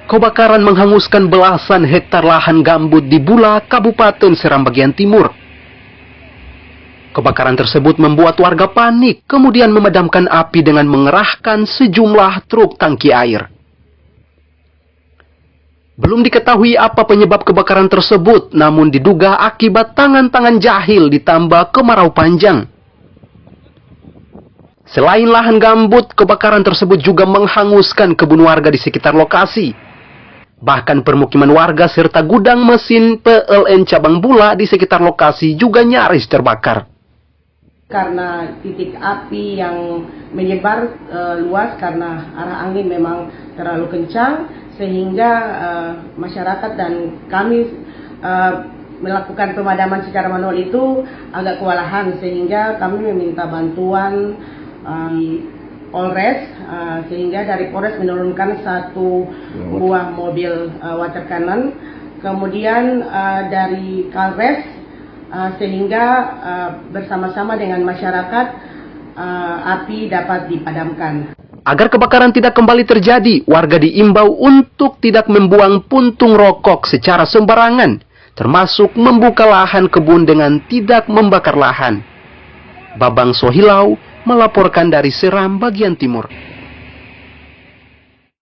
Kebakaran menghanguskan belasan hektar lahan gambut di Bula, Kabupaten Seram bagian timur. Kebakaran tersebut membuat warga panik, kemudian memadamkan api dengan mengerahkan sejumlah truk tangki air. Belum diketahui apa penyebab kebakaran tersebut, namun diduga akibat tangan-tangan jahil ditambah kemarau panjang. Selain lahan gambut, kebakaran tersebut juga menghanguskan kebun warga di sekitar lokasi. Bahkan permukiman warga serta gudang mesin PLN cabang Bula di sekitar lokasi juga nyaris terbakar. Karena titik api yang menyebar luas karena arah angin memang terlalu kencang, sehingga masyarakat dan kami melakukan pemadaman secara manual itu agak kewalahan, sehingga kami meminta bantuan di Polres, sehingga dari Polres menurunkan satu buah mobil water cannon, kemudian dari Kalres, sehingga bersama-sama dengan masyarakat api dapat dipadamkan. Agar kebakaran tidak kembali terjadi, warga diimbau untuk tidak membuang puntung rokok secara sembarangan, termasuk membuka lahan kebun dengan tidak membakar lahan. Babang Sohilau melaporkan dari Seram bagian timur.